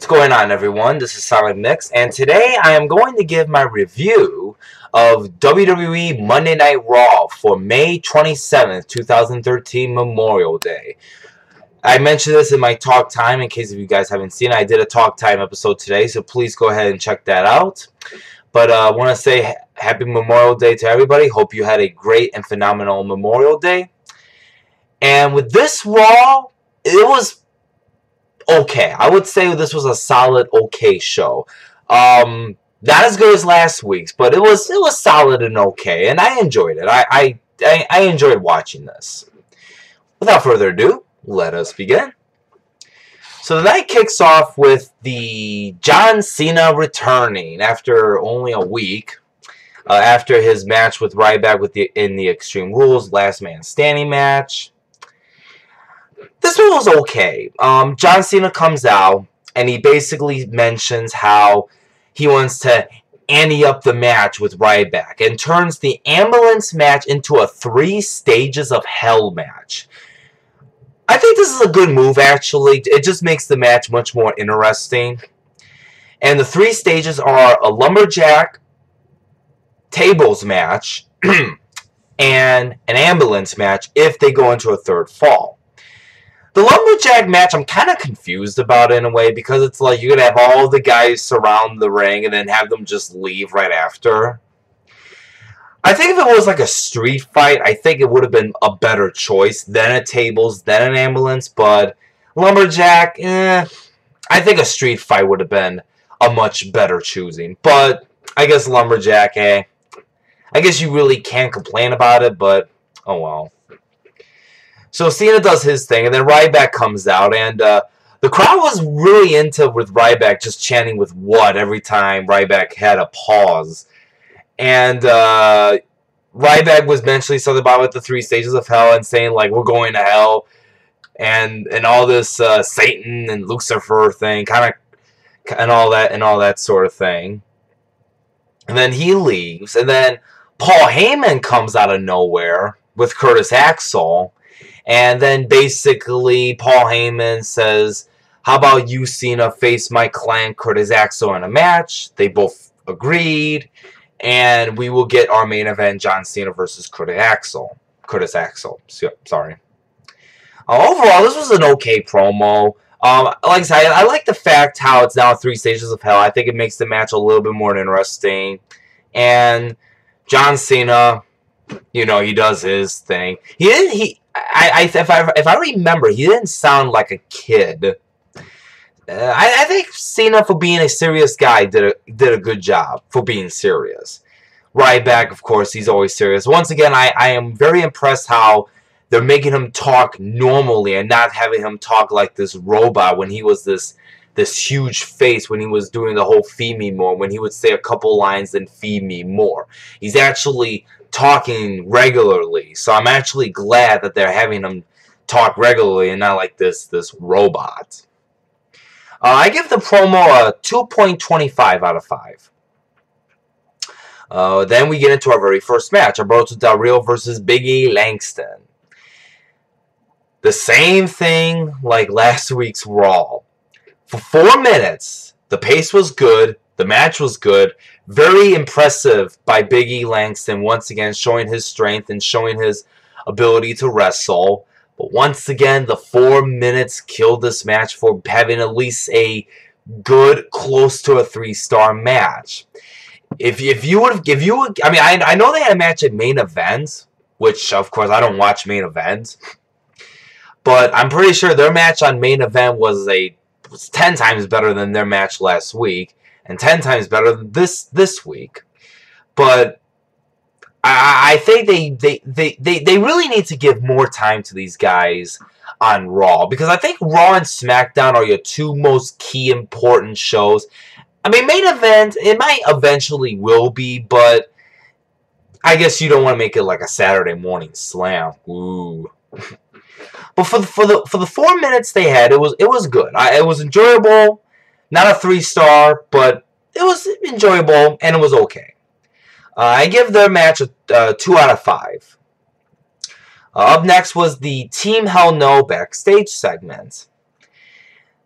What's going on, everyone? This is Solid Mix, and today I am going to give my review of WWE Monday Night Raw for May 27th, 2013, Memorial Day. I mentioned this in my Talk Time, in case if you guys haven't seen it. I did a Talk Time episode today, so please go ahead and check that out. But I want to say Happy Memorial Day to everybody. Hope you had a great and phenomenal Memorial Day. And with this Raw, it was okay. I would say this was a solid okay show. Not as good as last week's, but it was solid and okay, and I enjoyed it. I enjoyed watching this. Without further ado, let us begin. So the night kicks off with the John Cena returning after only a week, after his match with Ryback in the Extreme Rules Last Man Standing match. This one was okay. John Cena comes out, and he basically mentions how he wants to ante up the match with Ryback and turns the ambulance match into a 3 stages of hell match. I think this is a good move, actually. It just makes the match much more interesting. And the 3 stages are a lumberjack tables match and an ambulance match if they go into a 3rd fall. The lumberjack match, I'm kind of confused about in a way, because it's like you're going to have all the guys surround the ring and then have them just leave right after. I think if it was like a street fight, I think it would have been a better choice than a tables, than an ambulance, but lumberjack, I think a street fight would have been a much better choosing. But I guess lumberjack, I guess you really can't complain about it, but oh well. So Cena does his thing, and then Ryback comes out, and the crowd was really into with Ryback just chanting with "what" every time Ryback had a pause. And Ryback was mentioning something about the 3 stages of hell and saying, like, we're going to hell, and all this Satan and Lucifer thing, and all that sort of thing. And then he leaves, and then Paul Heyman comes out of nowhere with Curtis Axel. And then basically Paul Heyman says, how about you, Cena, face my client Curtis Axel in a match? They both agreed. And we will get our main event, John Cena versus Curtis Axel. Sorry. Overall, this was an okay promo. Like I said, I like the fact how it's now 3 stages of hell. I think it makes the match a little bit more interesting. And John Cena, you know, he does his thing. If I remember, he didn't sound like a kid. I think Cena, for being a serious guy, did a good job for being serious. Ryback, of course, he's always serious. Once again, I am very impressed how they're making him talk normally and not having him talk like this robot when he was this huge face, when he was doing the whole feed me more, when he would say a couple lines and feed me more. He's actually talking regularly, so I'm actually glad that they're having him talk regularly and not like this robot. I give the promo a 2.25 out of 5. Then we get into our very first match, Alberto Del Rio versus Big E Langston. The same thing like last week's Raw. For 4 minutes, the pace was good, the match was good. Very impressive by Big E Langston, once again showing his strength and showing his ability to wrestle. But once again, the 4 minutes killed this match for having at least a good, close to a 3-star match. I mean, I know they had a match at Main Event, which of course I don't watch Main Event, but I'm pretty sure their match on Main Event was 10 times better than their match last week, and 10 times better than this week. But I think they really need to give more time to these guys on Raw, because I think Raw and SmackDown are your 2 most key important shows. I mean, Main Event, it might eventually will be, but I guess you don't want to make it like a Saturday morning slam. Ooh. But for the 4 minutes they had, it was good. It was enjoyable. Not a 3-star, but it was enjoyable, and it was okay. I give their match a 2 out of 5. Up next was the Team Hell No Backstage Segment.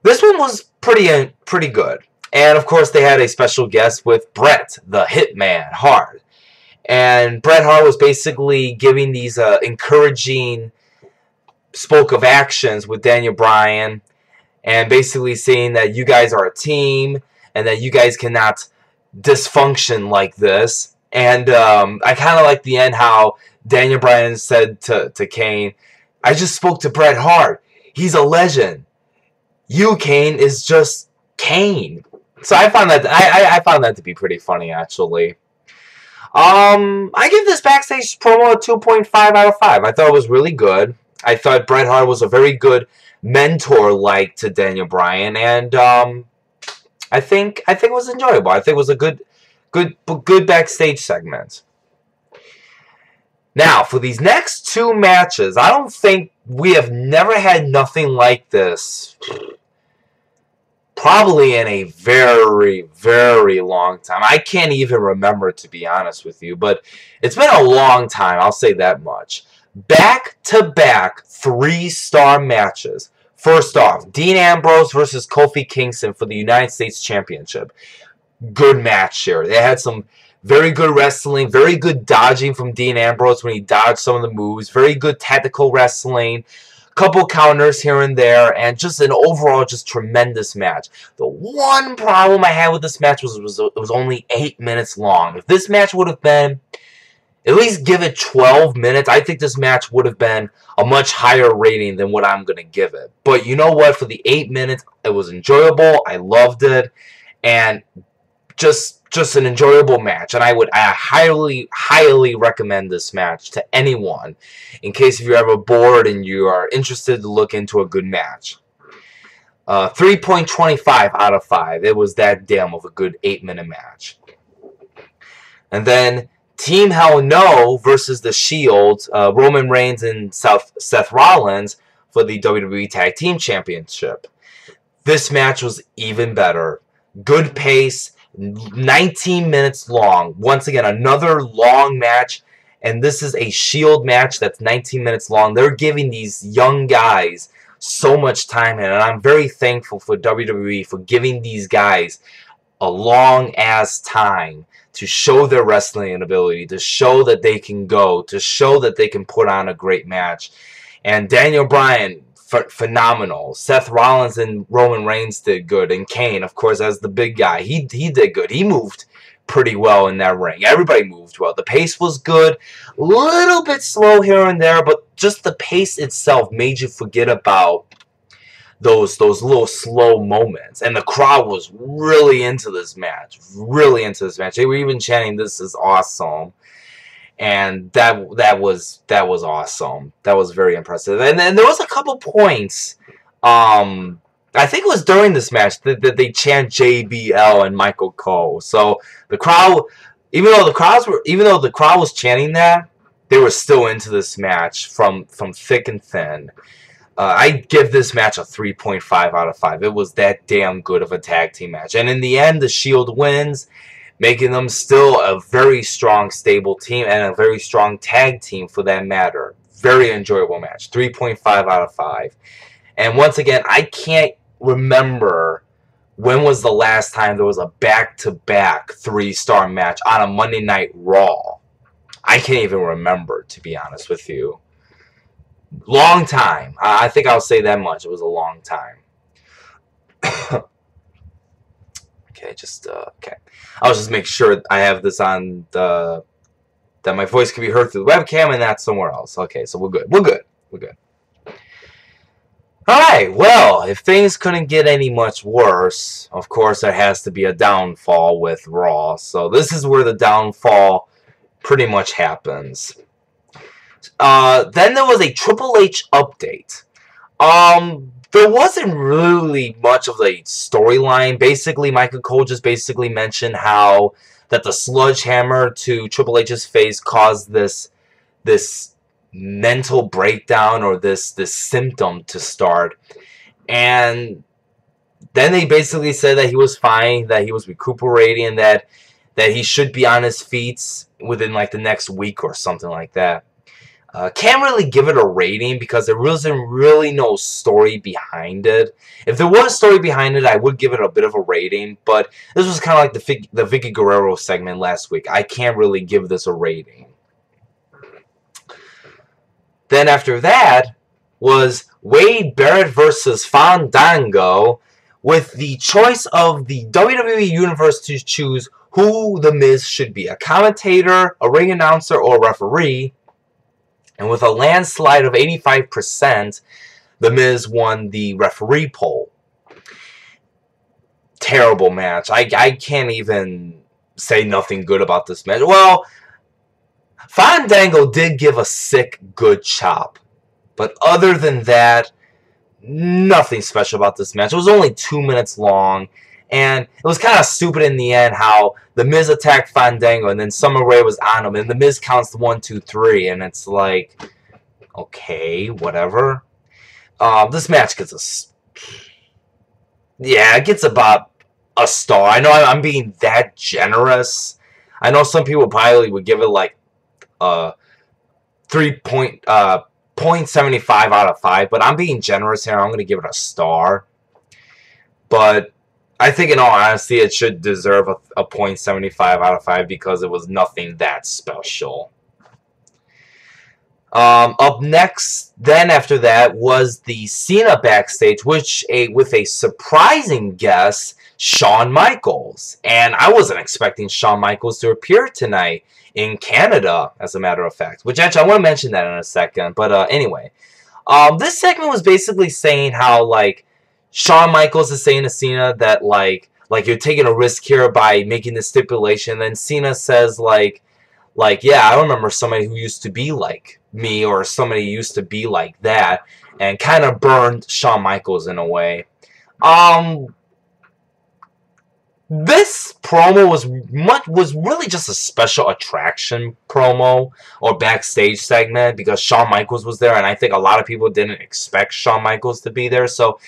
This one was pretty good. And of course, they had a special guest with Bret, the Hitman Hart. And Bret Hart was basically giving these encouraging spoke of actions with Daniel Bryan, and basically saying that you guys are a team and that you guys cannot dysfunction like this. And I kind of like the end how Daniel Bryan said to Kane, I just spoke to Bret Hart. He's a legend. You, Kane, is just Kane. So I found that I found that to be pretty funny, actually. I give this backstage promo a 2.5 out of 5. I thought it was really good. I thought Bret Hart was a very good mentor-like to Daniel Bryan, and I think it was enjoyable. I think it was a good backstage segment. Now, for these next two matches, I don't think we have never had nothing like this. Probably in a very, very long time. I can't even remember, to be honest with you. But it's been a long time, I'll say that much. Back-to-back 3-star matches. First off, Dean Ambrose versus Kofi Kingston for the United States Championship. Good match here. They had some very good wrestling, very good dodging from Dean Ambrose when he dodged some of the moves. Very good tactical wrestling. Couple counters here and there, and just an overall just tremendous match. The one problem I had with this match was it was only 8 minutes long. If this match would have been, at least give it 12 minutes, I think this match would have been a much higher rating than what I'm going to give it. But you know what? For the 8 minutes, it was enjoyable. I loved it. And just an enjoyable match, and I highly recommend this match to anyone in case if you're ever bored and you are interested to look into a good match. 3.25 out of 5. It was that damn of a good 8-minute match. And then Team Hell No versus The Shield, Roman Reigns and Seth Rollins for the WWE Tag Team Championship. This match was even better. Good pace. 19 minutes long. Once again, another long match, and this is a Shield match that's 19 minutes long. They're giving these young guys so much time, and I'm very thankful for WWE for giving these guys a long-ass time to show their wrestling ability, to show that they can go, to show that they can put on a great match. And Daniel Bryan, phenomenal. Seth Rollins and Roman Reigns did good, and Kane, of course, as the big guy, he did good. He moved pretty well in that ring. Everybody moved well. The pace was good, a little bit slow here and there, but just the pace itself made you forget about those little slow moments. And the crowd was really into this match. Really into this match. They were even chanting, "This is awesome." And that was awesome. That was very impressive. And then there was a couple points. I think it was during this match that they chant JBL and Michael Cole. So the crowd, even though the crowd was chanting that, they were still into this match from thick and thin. I give this match a 3.5 out of 5. It was that damn good of a tag team match. And in the end, the Shield wins, making them still a very strong, stable team and a very strong tag team for that matter. Very enjoyable match. 3.5 out of 5. And once again, I can't remember when was the last time there was a back-to-back 3-star match on a Monday Night Raw. I can't even remember, to be honest with you. Long time. I think I'll say that much. It was a long time. Okay, okay. I'll just make sure I have this on that my voice can be heard through the webcam and not somewhere else. Okay, so we're good. We're good. We're good. Alright, well, if things couldn't get any much worse, of course there has to be a downfall with Raw. So this is where the downfall pretty much happens. Then there was a Triple H update. There wasn't really much of a storyline. Basically, Michael Cole just basically mentioned how that the sledgehammer to Triple H's face caused this mental breakdown, or this symptom to start. And then they basically said that he was fine, that he was recuperating, and that he should be on his feet within like the next week or something like that. Can't really give it a rating because there wasn't really no story behind it. If there was a story behind it, I would give it a bit of a rating, but this was kind of like the Vicky Guerrero segment last week. I can't really give this a rating. Then after that was Wade Barrett versus Fandango, with the choice of the WWE Universe to choose who The Miz should be, a commentator, a ring announcer, or a referee. And with a landslide of 85%, The Miz won the referee poll. Terrible match. I can't even say nothing good about this match. Well, Fandango did give a sick good chop. But other than that, nothing special about this match. It was only 2 minutes long. And it was kind of stupid in the end how The Miz attacked Fandango and then Summer Rae was on him. And The Miz counts the 1, 2, 3. And it's like, okay, whatever. This match gets it gets about a star. I know I'm being that generous. I know some people probably would give it like 0.75 out of 5. But I'm being generous here. I'm going to give it a star. But I think in all honesty, it should deserve a 0.75 out of 5 because it was nothing that special. Up next, then after that, was the Cena backstage, with a surprising guest, Shawn Michaels. And I wasn't expecting Shawn Michaels to appear tonight in Canada, as a matter of fact. Which, actually, I want to mention that in a second. But anyway, this segment was basically saying how, like, Shawn Michaels is saying to Cena that, like you're taking a risk here by making this stipulation. And then Cena says, like, yeah, I remember somebody who used to be like me, or somebody who used to be like that, and kind of burned Shawn Michaels in a way. This promo was really just a special attraction promo or backstage segment because Shawn Michaels was there, and I think a lot of people didn't expect Shawn Michaels to be there, so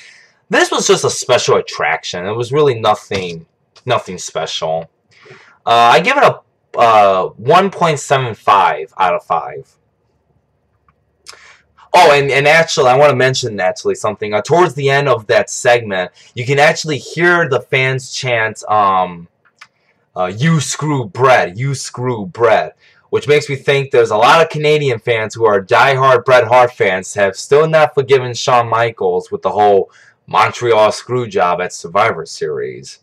this was just a special attraction. It was really nothing special. I give it a 1.75 out of 5. Oh, and actually, I want to mention something. Towards the end of that segment, you can actually hear the fans chant, "You screw Bret, you screw Bret," which makes me think there's a lot of Canadian fans who are diehard Bret Hart fans have still not forgiven Shawn Michaels with the whole Montreal screw job at Survivor Series.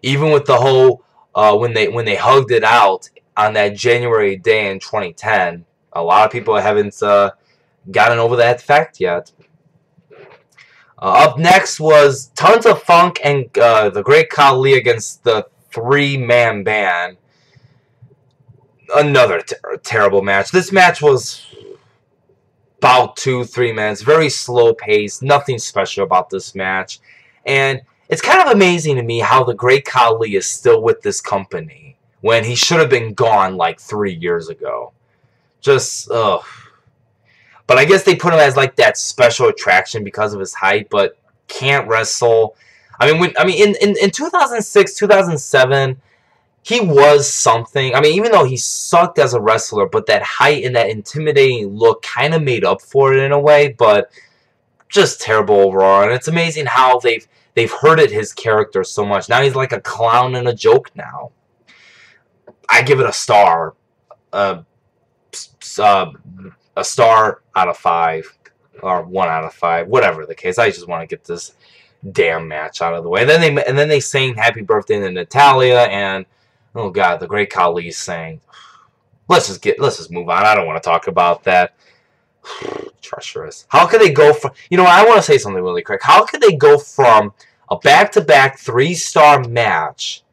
Even with the whole when they hugged it out on that January day in 2010, a lot of people haven't gotten over that fact yet. Up next was Tons of Funk and the Great Khali against the 3-man band. Another terrible match. This match was about 2-3 minutes, very slow paced, nothing special about this match. And it's kind of amazing to me how the Great Khali is still with this company when he should have been gone like 3 years ago. Just, ugh. But I guess they put him as like that special attraction because of his height, but can't wrestle. I mean, in 2006, 2007, he was something. I mean, even though he sucked as a wrestler, but that height and that intimidating look kind of made up for it in a way, but just terrible overall. And it's amazing how they've hurted his character so much. Now he's like a clown and a joke now. I give it a star. A star out of 5. Or 1 out of 5. Whatever the case. I just want to get this damn match out of the way. And then they sang Happy Birthday to Natalya, and oh god, the Great Khali sang. Let's just move on. I don't want to talk about that. Treacherous. How could they go from... You know, I want to say something really quick. How could they go from a back-to-back 3-star match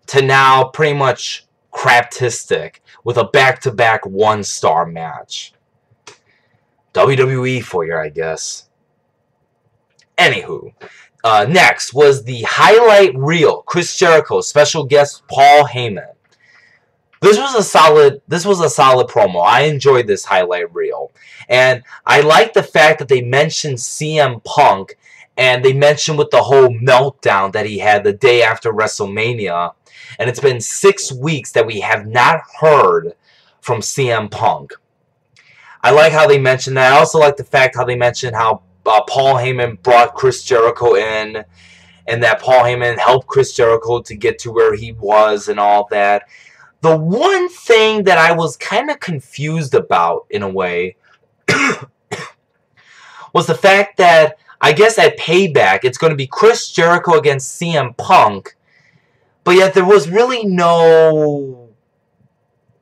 to now pretty much craptistic with a back-to-back 1-star match? WWE for you, I guess. Anywho, next was the highlight reel. Chris Jericho, special guest Paul Heyman. This was a solid promo. I enjoyed this highlight reel, and I like the fact that they mentioned CM Punk, and they mentioned with the whole meltdown that he had the day after WrestleMania, and it's been 6 weeks that we have not heard from CM Punk. I like how they mentioned that. I also like the fact how they mentioned how Paul Heyman brought Chris Jericho in, and that Paul Heyman helped Chris Jericho to get to where he was and all that. The one thing that I was kind of confused about, in a way, was the fact that, I guess at Payback, it's going to be Chris Jericho against CM Punk, but yet there was really no,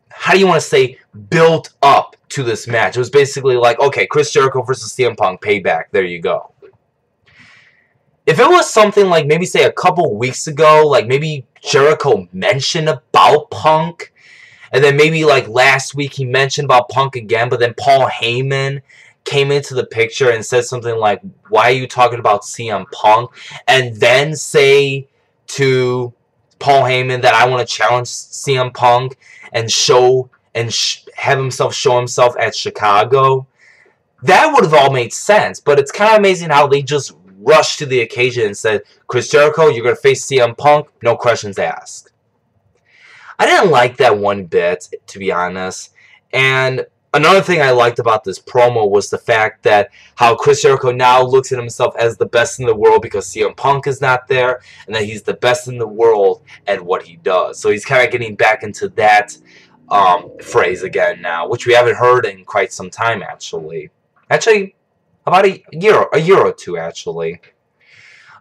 how do you want to say, built up to this match. It was basically like, okay, Chris Jericho versus CM Punk, Payback, there you go. If it was something like, maybe say a couple weeks ago, like maybe Jericho mentioned about Punk, and then maybe like last week he mentioned about Punk again, but then Paul Heyman came into the picture and said something like, why are you talking about CM Punk? And then say to Paul Heyman that I want to challenge CM Punk and show and have himself show himself at Chicago. That would have all made sense, but it's kind of amazing how they just rushed to the occasion and said, Chris Jericho, you're going to face CM Punk, no questions asked. I didn't like that one bit, to be honest. And another thing I liked about this promo was the fact that how Chris Jericho now looks at himself as the best in the world because CM Punk is not there, and that he's the best in the world at what he does. So he's kind of getting back into that phrase again now, which we haven't heard in quite some time, actually. Actually, about a year or two, actually.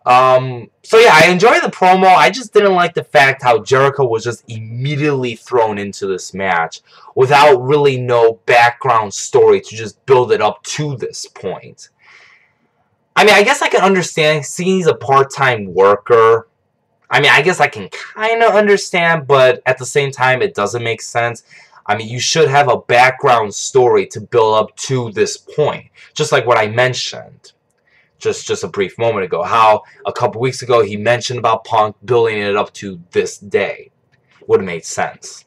So yeah, I enjoyed the promo. I just didn't like the fact how Jericho was just immediately thrown into this match without really no background story to just build it up to this point. I mean, I guess I can understand seeing he's a part-time worker. I mean, I guess I can kind of understand, but at the same time, it doesn't make sense. I mean, you should have a background story to build up to this point, just like what I mentioned. Just a brief moment ago, how a couple weeks ago he mentioned about Punk, building it up to this day. Would have made sense.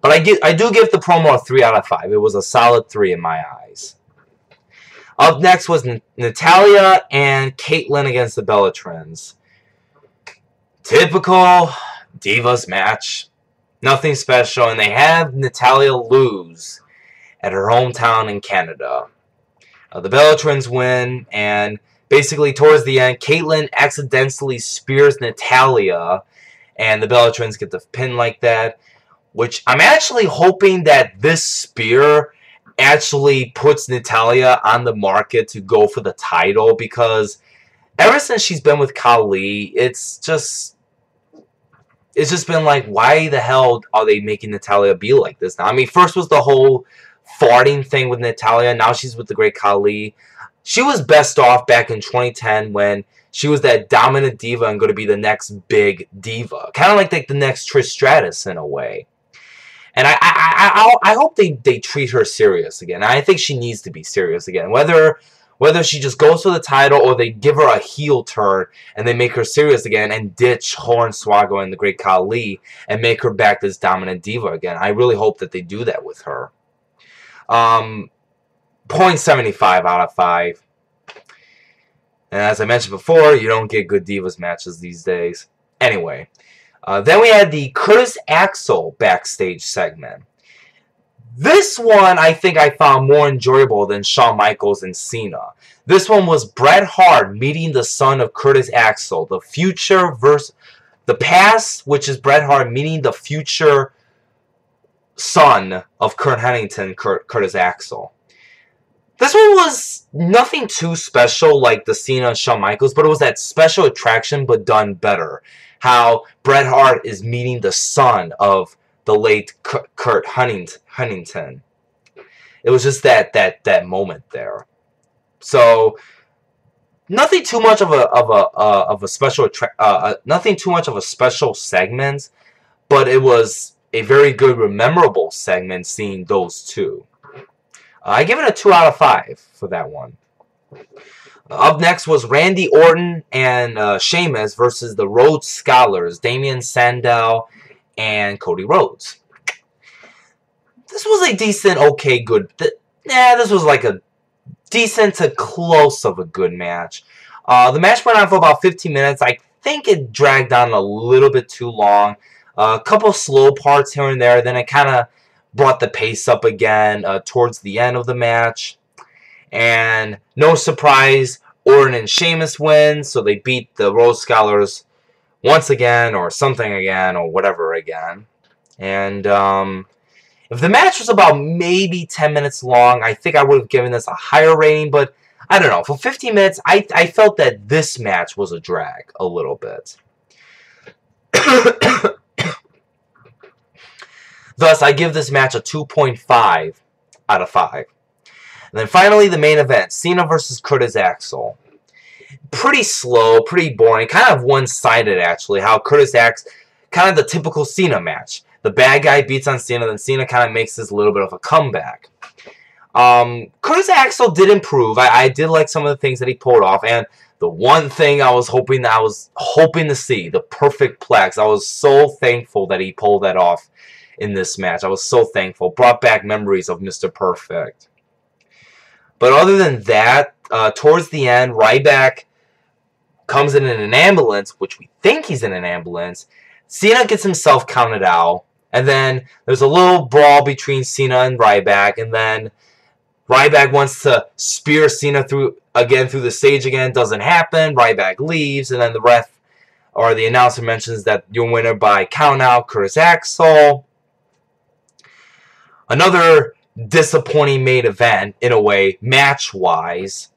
But I do give the promo a 3 out of 5. It was a solid 3 in my eyes. Up next was Natalya and Kaitlyn against the Bellatrons. Typical Divas match. Nothing special, and they have Natalya lose at her hometown in Canada. The Bellatrons win, and basically towards the end, Kaitlyn accidentally spears Natalya, and the Bellatrons get the pin like that, which I'm actually hoping that this spear actually puts Natalya on the market to go for the title, because ever since she's been with Khali, it's just been like, why the hell are they making Natalya be like this now? I mean, first was the whole farting thing with Natalya. Now she's with the great Khali. She was best off back in 2010 when she was that dominant diva and going to be the next big diva. Kind of like the next Trish Stratus in a way. And I hope they treat her serious again. I think she needs to be serious again. Whether she just goes for the title or they give her a heel turn and they make her serious again and ditch Hornswoggle and the great Khali and make her back this dominant diva again. I really hope that they do that with her. 0.75 out of 5. And as I mentioned before, you don't get good Divas matches these days. Anyway, then we had the Curtis Axel backstage segment. This one I think I found more enjoyable than Shawn Michaels and Cena. This one was Bret Hart meeting the son of Curtis Axel. The future versus the past, which is Bret Hart meeting the future son of Kurt Hennig, Curtis Axel. This one was nothing too special like the Cena and Shawn Michaels, but it was that special attraction but done better. How Bret Hart is meeting the son of the late Kurt Hennig. It was just that moment there. So nothing too much of a special nothing too much of a special segment, but it was a very good, memorable segment seeing those two. I give it a 2 out of 5 for that one. Up next was Randy Orton and Sheamus versus the Rhodes Scholars, Damian Sandow and Cody Rhodes. This was a decent, okay, good. This was like a decent to close of a good match. The match went on for about 15 minutes. I think it dragged on a little bit too long. A couple slow parts here and there. Then it kind of brought the pace up again towards the end of the match. And no surprise, Orton and Sheamus win, so they beat the Rhodes Scholars once again, or something again, or whatever again. And if the match was about maybe 10 minutes long, I think I would have given this a higher rating, but I don't know. For 15 minutes, I felt that this match was a drag a little bit. Thus, I give this match a 2.5 out of 5. And then finally, the main event, Cena versus Curtis Axel. Pretty slow, pretty boring, kind of one-sided, actually, how Curtis Axel, kind of the typical Cena match. The bad guy beats on Cena, then Cena kind of makes this little bit of a comeback. Curtis Axel did improve. I did like some of the things that he pulled off, and the one thing I was hoping to see, the perfect plex. I was so thankful that he pulled that off in this match. I was so thankful. Brought back memories of Mr. Perfect. But other than that, towards the end, Ryback comes in an ambulance, which we think he's in an ambulance. Cena gets himself counted out. And then there's a little brawl between Cena and Ryback. And then Ryback wants to spear Cena through the stage again. Doesn't happen. Ryback leaves. And then the ref or the announcer mentions that your winner by countout, Curtis Axel. Another disappointing main event, in a way, match-wise.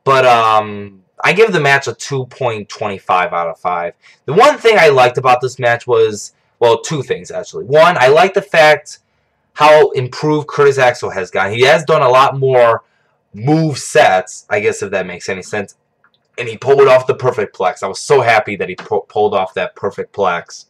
But I give the match a 2.25 out of 5. The one thing I liked about this match was, well, two things, actually. One, I like the fact how improved Curtis Axel has gotten. He has done a lot more move sets, I guess, if that makes any sense. And he pulled off the perfect plex. I was so happy that he pulled off that perfect plex.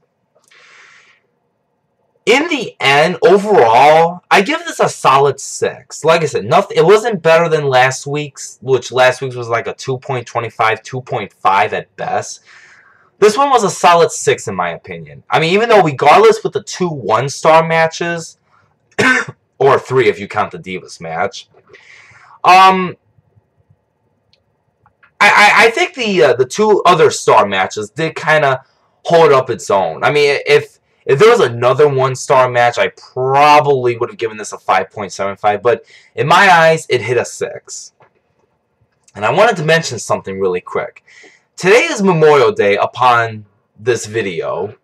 In the end, overall, I give this a solid 6. Like I said, it wasn't better than last week's, which last week's was like a 2.25, 2.5 at best. This one was a solid 6 in my opinion. I mean, even though regardless with the 2 1-star matches, or 3 if you count the Divas match, I think the 2 other star matches did kind of hold up its own. I mean, if there was another 1-star match, I probably would have given this a 5.75. But in my eyes, it hit a 6. And I wanted to mention something really quick. Today is Memorial Day upon this video.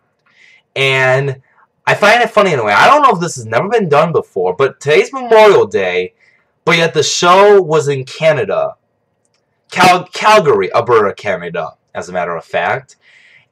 And I find it funny in a way. I don't know if this has never been done before. But today's Memorial Day. But yet the show was in Canada. Calgary, Alberta, Canada, as a matter of fact.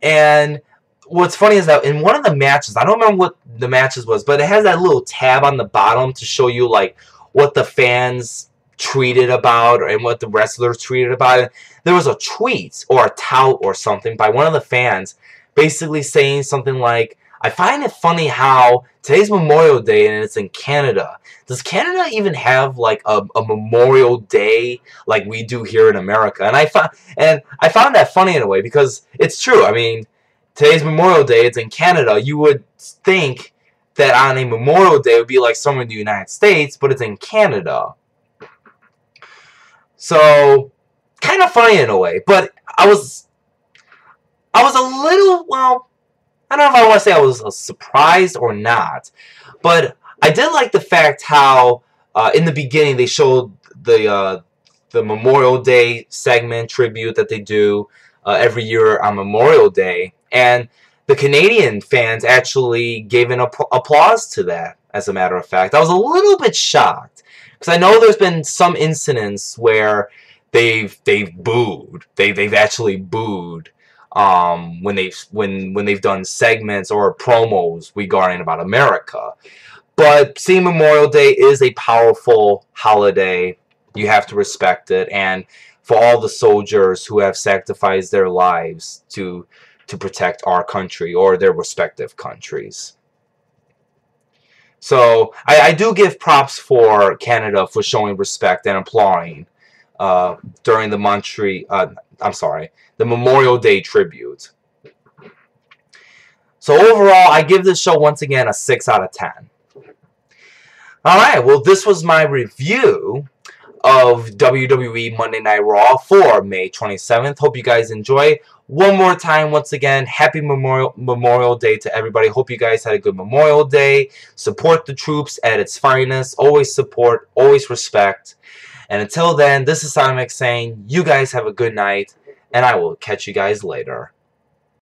And what's funny is that in one of the matches, I don't remember what the matches was, but it has that little tab on the bottom to show you like what the fans tweeted about and what the wrestlers tweeted about. And there was a tweet or a tout or something by one of the fans basically saying something like, I find it funny how today's Memorial Day and it's in Canada. Does Canada even have like a Memorial Day like we do here in America? And I found that funny in a way because it's true. I mean, today's Memorial Day, it's in Canada. You would think that on a Memorial Day it would be like somewhere in the United States, but it's in Canada. So, kind of funny in a way. But I was a little, well, I don't know if I want to say I was surprised or not. But I did like the fact how in the beginning they showed the Memorial Day segment tribute that they do every year on Memorial Day. And the Canadian fans actually gave an applause to that, as a matter of fact. I was a little bit shocked. Because I know there's been some incidents where they've booed. They've actually booed when they've done segments or promos regarding about America. But seeing Memorial Day is a powerful holiday. You have to respect it. And for all the soldiers who have sacrificed their lives to protect our country or their respective countries. So I do give props for Canada for showing respect and applauding during the the Memorial Day tribute. So overall, I give this show once again a 6 out of 10. Alright, well this was my review of WWE Monday Night Raw for May 27th. Hope you guys enjoy. One more time, once again, happy Memorial Day to everybody. Hope you guys had a good Memorial Day. Support the troops at its finest. Always support, always respect. And until then, this is Sonic saying, you guys have a good night, and I will catch you guys later.